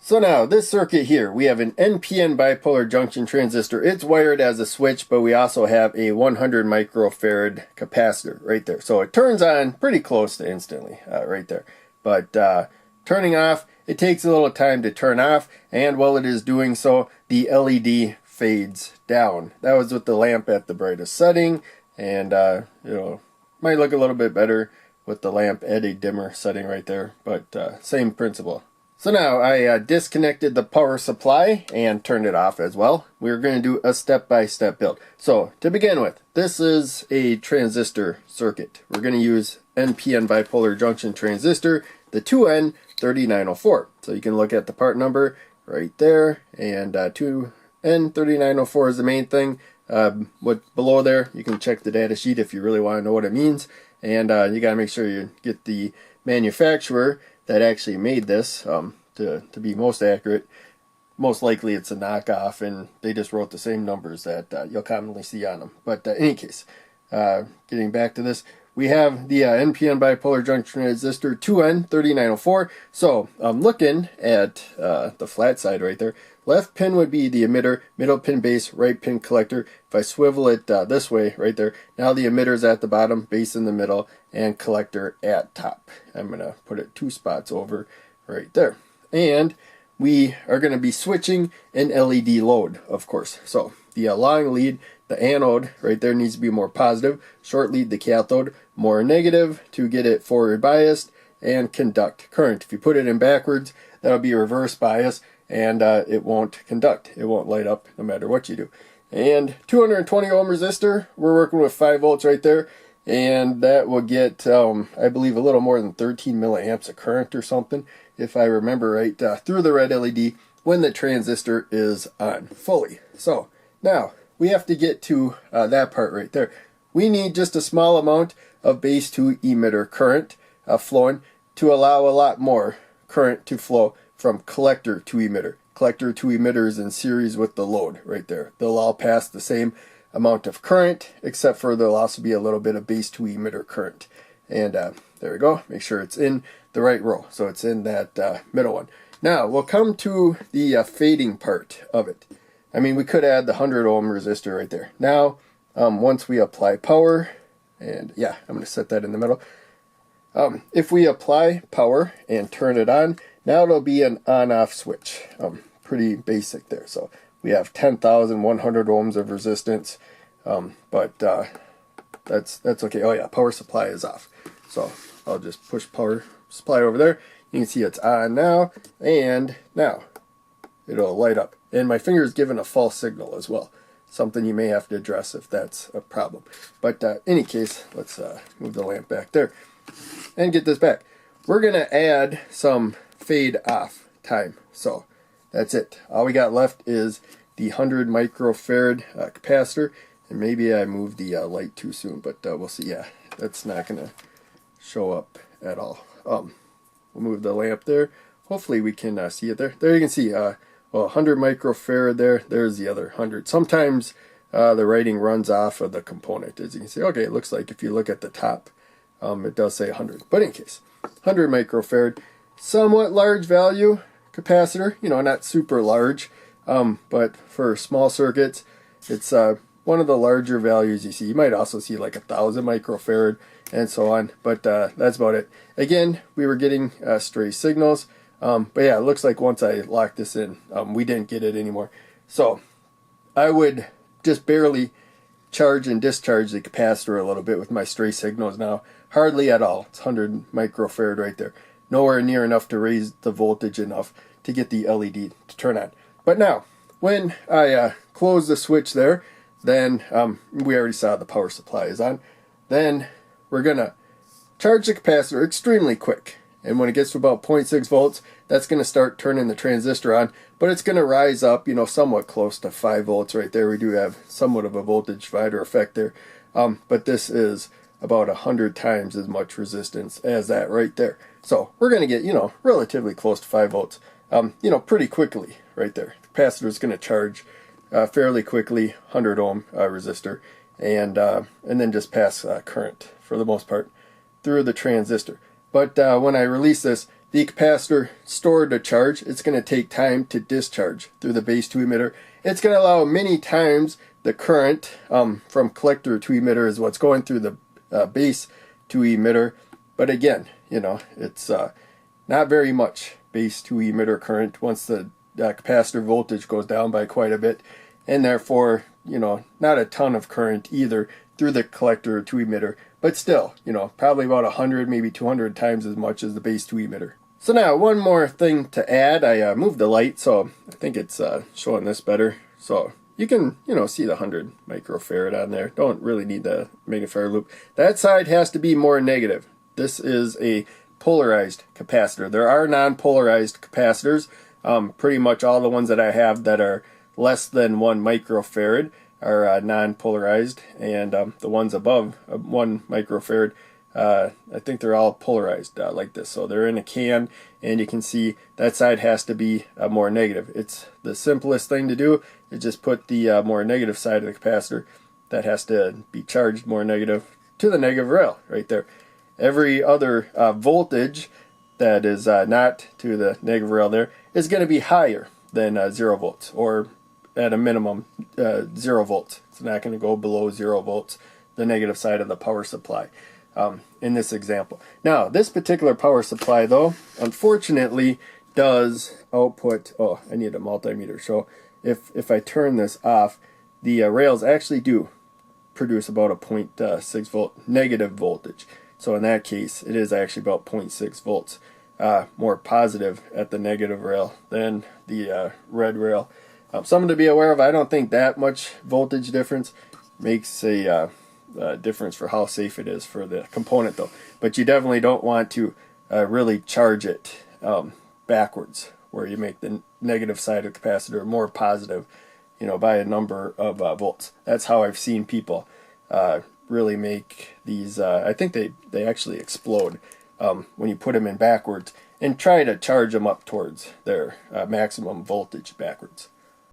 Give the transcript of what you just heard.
So now, this circuit here, we have an NPN bipolar junction transistor. It's wired as a switch, but we also have a 100 microfarad capacitor right there. So it turns on pretty close to instantly, right there. But turning off, it takes a little time to turn off, and while it is doing so, the LED fades down. That was with the lamp at the brightest setting, and might look a little bit better with the lamp at a dimmer setting right there, but same principle. So now I disconnected the power supply and turned it off as well. We're going to do a step-by-step build. So to begin with, this is a transistor circuit. We're going to use NPN bipolar junction transistor, the 2N3904. So you can look at the part number right there, and 2N3904 is the main thing. What below there, you can check the data sheet if you really want to know what it means. And you got to make sure you get the manufacturer that actually made this to be most accurate. Most likely it's a knockoff, and they just wrote the same numbers that you'll commonly see on them. But in any case, getting back to this, we have the NPN bipolar junction transistor 2N3904. So I'm looking at the flat side right there. Left pin would be the emitter, middle pin base, right pin collector. If I swivel it this way right there, now the emitter's at the bottom, base in the middle, and collector at top. I'm going to put it 2 spots over right there. And we are going to be switching an LED load, of course. So the long lead, the anode right there, needs to be more positive. Short lead, the cathode, more negative to get it forward biased and conduct current. If you put it in backwards, that'll be reverse bias, and it won't conduct. It won't light up no matter what you do. And 220 ohm resistor, we're working with 5 volts right there, and that will get, I believe, a little more than 13 milliamps of current or something, if I remember right, through the red LED when the transistor is on fully. So now we have to get to that part right there. We need just a small amount of base to emitter current flowing to allow a lot more current to flow from collector to emitter. Collector to emitter is in series with the load right there. They'll all pass the same amount of current, except for there'll also be a little bit of base to emitter current. And there we go. Make sure it's in the right row. So it's in that middle one. Now we'll come to the fading part of it. I mean, we could add the 100 ohm resistor right there. Now, once we apply power, and yeah, I'm going to set that in the middle. If we apply power and turn it on, now it'll be an on-off switch. Pretty basic there. So we have 10,100 ohms of resistance, but that's okay. Oh yeah, power supply is off. So I'll just push power supply over there. You can see it's on now, and now it'll light up. And my finger is giving a false signal as well. Something you may have to address if that's a problem. But in any case, let's move the lamp back there and get this back. We're going to add some fade off time. So that's it. All we got left is the 100 microfarad capacitor. And maybe I moved the light too soon, but we'll see. Yeah, that's not going to show up at all. We'll move the lamp there. Hopefully we can see it there. There you can see, well, 100 microfarad there. There's the other 100. Sometimes the writing runs off of the component. As you can see, okay, it looks like if you look at the top, it does say 100. But in case, 100 microfarad, somewhat large value capacitor. You know, not super large, but for small circuits, it's one of the larger values you see. You might also see like 1,000 microfarad and so on, but that's about it. Again, we were getting stray signals, but yeah, it looks like once I locked this in, we didn't get it anymore. So I would just barely charge and discharge the capacitor a little bit with my stray signals now. Hardly at all. It's 100 microfarad right there. Nowhere near enough to raise the voltage enough to get the LED to turn on. But now, when I close the switch there, then we already saw the power supply is on. Then we're going to charge the capacitor extremely quick. And when it gets to about 0.6 volts, that's going to start turning the transistor on. But it's going to rise up, you know, somewhat close to 5 volts right there. We do have somewhat of a voltage divider effect there. But this is about 100 times as much resistance as that right there. So we're going to get, you know, relatively close to 5 volts, you know, pretty quickly right there. The capacitor is going to charge fairly quickly, 100 ohm resistor, and then just pass current for the most part through the transistor. But when I release this, the capacitor stored a charge, it's going to take time to discharge through the base to emitter. It's going to allow many times the current from collector to emitter is what's going through the base to emitter. But again, you know, it's not very much base to emitter current once the capacitor voltage goes down by quite a bit, and therefore, you know, not a ton of current either through the collector to emitter, but still, you know, probably about 100, maybe 200 times as much as the base to emitter. So now one more thing to add, I moved the light, so I think it's showing this better. So you can, you know, see the 100 microfarad on there. Don't really need the magnifier loop. That side has to be more negative. This is a polarized capacitor. There are non-polarized capacitors. Pretty much all the ones that I have that are less than 1 microfarad are non-polarized, and the ones above 1 microfarad, I think they're all polarized like this. So they're in a can, and you can see that side has to be more negative. It's the simplest thing to do is just put the more negative side of the capacitor that has to be charged more negative to the negative rail right there. Every other voltage that is not to the negative rail there is going to be higher than 0 volts, or at a minimum 0 volts. It's not going to go below 0 volts, the negative side of the power supply in this example. Now, this particular power supply, though, unfortunately does output, oh, I need a multimeter. So if I turn this off, the rails actually do produce about a 0.6 volt negative voltage. So in that case, it is actually about 0.6 volts more positive at the negative rail than the red rail. Something to be aware of. I don't think that much voltage difference makes a difference for how safe it is for the component, though. But you definitely don't want to really charge it backwards, where you make the negative side of the capacitor more positive, you know, by a number of volts. That's how I've seen people really make these. I think they actually explode when you put them in backwards and try to charge them up towards their maximum voltage backwards.